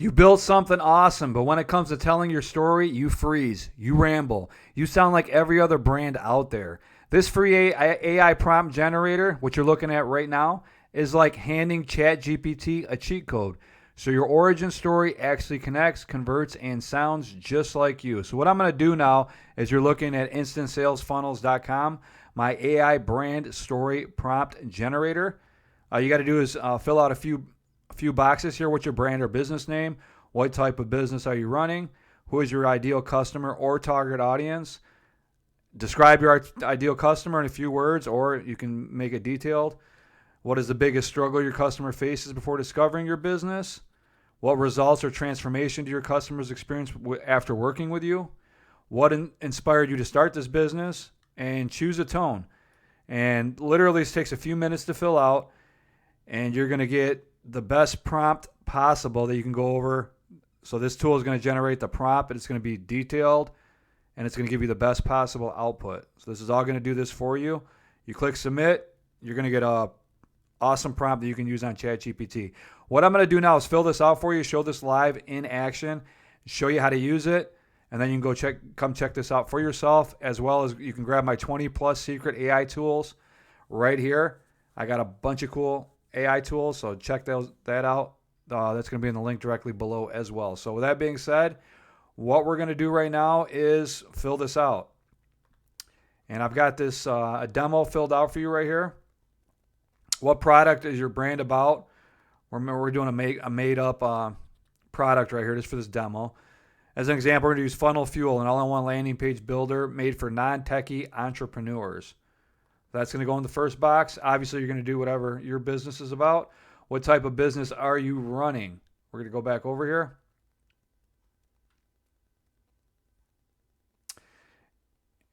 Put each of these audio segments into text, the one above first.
You built something awesome, but when it comes to telling your story, you freeze, you ramble, you sound like every other brand out there. This free AI prompt generator, which you're looking at right now, is like handing ChatGPT a cheat code. So your origin story actually connects, converts, and sounds just like you. So what I'm going to do now is you're looking at instantsalesfunnels.com, my AI brand story prompt generator. You got to do is fill out a few boxes here. What's your brand or business name? What type of business are you running? Who is your ideal customer or target audience? Describe your ideal customer in a few words, or you can make it detailed. What is the biggest struggle your customer faces before discovering your business? What results or transformation do your customers experience after working with you? What inspired you to start this business? And choose a tone. And literally, this takes a few minutes to fill out, and you're going to get the best prompt possible that you can go over. So this tool is going to generate the prompt, and it's going to be detailed, and it's going to give you the best possible output. So this is all going to do this for you. You click submit, you're going to get a awesome prompt that you can use on ChatGPT. What I'm going to do now is fill this out for you, show this live in action, show you how to use it, and then you can come check this out for yourself, as well as you can grab my 20 plus secret AI tools right here. I got a bunch of cool AI tools, so check that out. That's going to be in the link directly below as well. So with that being said, what we're going to do right now is fill this out. And I've got this a demo filled out for you right here. What product is your brand about? Remember, we're doing a made-up product right here just for this demo. As an example, we're going to use Funnel Fuel, an all-in-one landing page builder made for non-techie entrepreneurs. That's going to go in the first box. Obviously, you're going to do whatever your business is about. What type of business are you running? We're going to go back over here.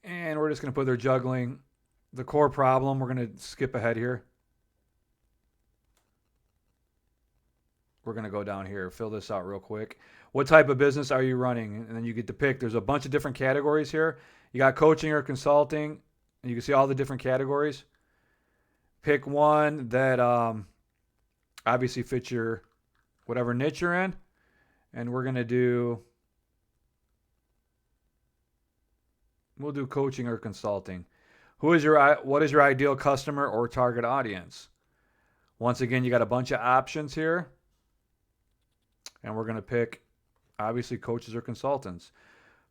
And we're just going to put there juggling the core problem. We're going to skip ahead here. We're going to go down here, fill this out real quick. What type of business are you running? And then you get to pick. There's a bunch of different categories here. You got coaching or consulting. And you can see all the different categories. Pick one that obviously fits your whatever niche you're in. And we're going to do, we'll do coaching or consulting. What is your ideal customer or target audience? Once again, you got a bunch of options here. And we're going to pick, obviously, coaches or consultants.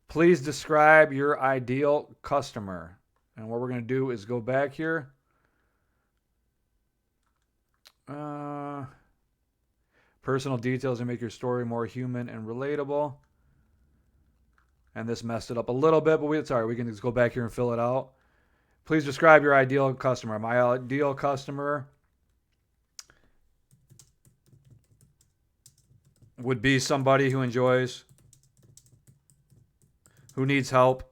Please describe your ideal customer. And what we're going to do is go back here. Personal details and make your story more human and relatable. And this messed it up a little bit, but it's all right. We can just go back here and fill it out. Please describe your ideal customer. My ideal customer would be somebody who needs help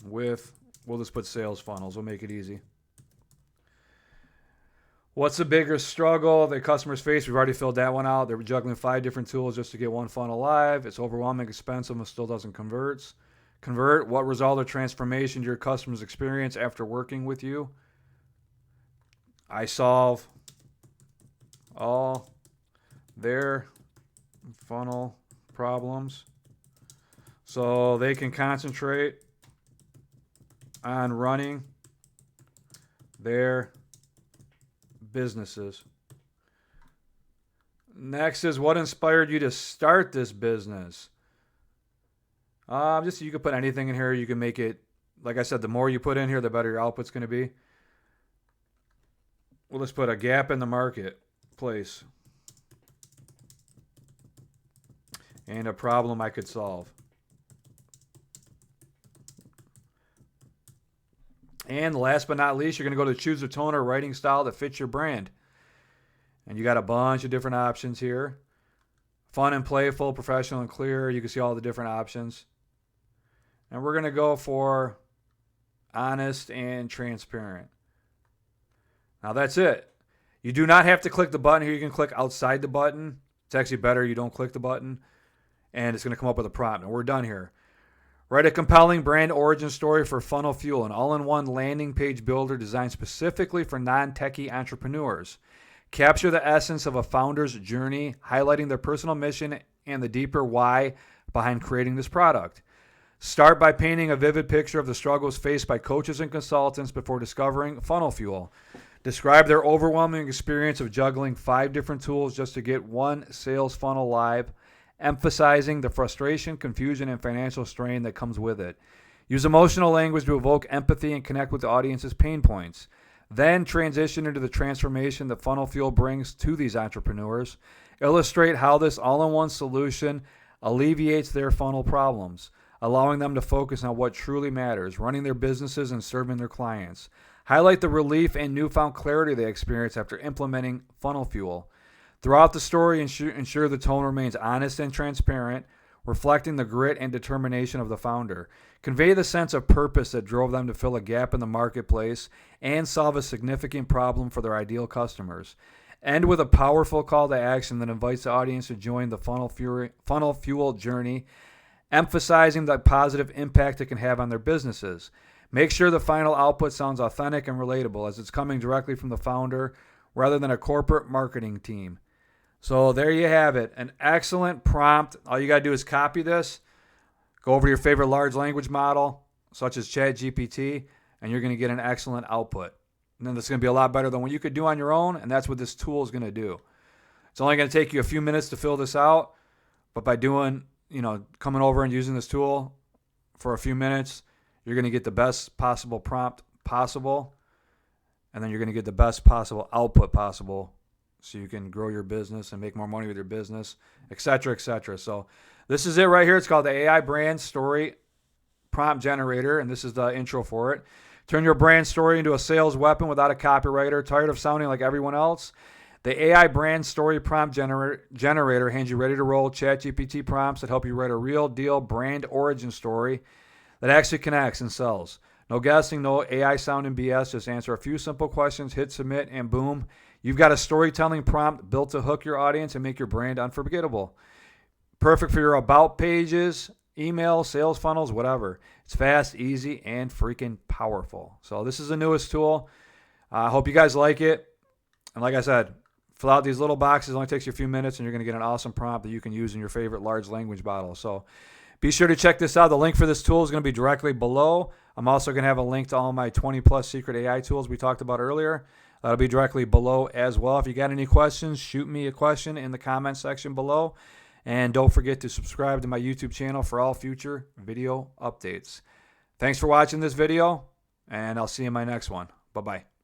with, we'll just put sales funnels. We'll make it easy. What's the biggest struggle the customers face? We've already filled that one out. They're juggling 5 different tools just to get one funnel live. It's overwhelming, expensive, and still doesn't convert. What result or transformation do your customers experience after working with you? I solve all their funnel problems so they can concentrate on running their businesses. Next is, what inspired you to start this business? You can put anything in here. You can make it, like I said, the more you put in here, the better your output's going to be. Well, let's put a gap in the marketplace and a problem I could solve. And last but not least, you're going to go to choose a tone or writing style that fits your brand. And you got a bunch of different options here. Fun and playful, professional and clear. You can see all the different options. And we're going to go for honest and transparent. Now that's it. You do not have to click the button here. You can click outside the button. It's actually better you don't click the button. And it's going to come up with a prompt. And we're done here. Write a compelling brand origin story for Funnel Fuel, an all-in-one landing page builder designed specifically for non-techie entrepreneurs. Capture the essence of a founder's journey, highlighting their personal mission and the deeper why behind creating this product. Start by painting a vivid picture of the struggles faced by coaches and consultants before discovering Funnel Fuel. Describe their overwhelming experience of juggling 5 different tools just to get one sales funnel live, emphasizing the frustration, confusion, and financial strain that comes with it. Use emotional language to evoke empathy and connect with the audience's pain points. Then transition into the transformation that Funnel Fuel brings to these entrepreneurs. Illustrate how this all-in-one solution alleviates their funnel problems, allowing them to focus on what truly matters, running their businesses and serving their clients. Highlight the relief and newfound clarity they experience after implementing Funnel Fuel. Throughout the story, ensure the tone remains honest and transparent, reflecting the grit and determination of the founder. Convey the sense of purpose that drove them to fill a gap in the marketplace and solve a significant problem for their ideal customers. End with a powerful call to action that invites the audience to join the Funnel Fuel journey, emphasizing the positive impact it can have on their businesses. Make sure the final output sounds authentic and relatable, as it's coming directly from the founder rather than a corporate marketing team. So there you have it, an excellent prompt. All you got to do is copy this, go over to your favorite large language model, such as ChatGPT, and you're going to get an excellent output. And then it's going to be a lot better than what you could do on your own, and that's what this tool is going to do. It's only going to take you a few minutes to fill this out, but by coming over and using this tool for a few minutes, you're going to get the best possible prompt possible, and then you're going to get the best possible output possible, so you can grow your business and make more money with your business, et cetera, et cetera. So this is it right here. It's called the AI Brand Story Prompt Generator, and this is the intro for it. Turn your brand story into a sales weapon without a copywriter. Tired of sounding like everyone else? The AI Brand Story Prompt Generator hands you ready to roll ChatGPT prompts that help you write a real deal brand origin story that actually connects and sells. No guessing, no AI sounding BS. Just answer a few simple questions, hit submit, and boom. You've got a storytelling prompt built to hook your audience and make your brand unforgettable. Perfect for your about pages, email, sales funnels, whatever. It's fast, easy, and freaking powerful. So this is the newest tool. I hope you guys like it. And like I said, fill out these little boxes. It only takes you a few minutes, and you're going to get an awesome prompt that you can use in your favorite large language model. So be sure to check this out. The link for this tool is going to be directly below. I'm also going to have a link to all my 20-plus secret AI tools we talked about earlier. That'll be directly below as well. If you got any questions, shoot me a question in the comment section below. And don't forget to subscribe to my YouTube channel for all future video updates. Thanks for watching this video, and I'll see you in my next one. Bye-bye.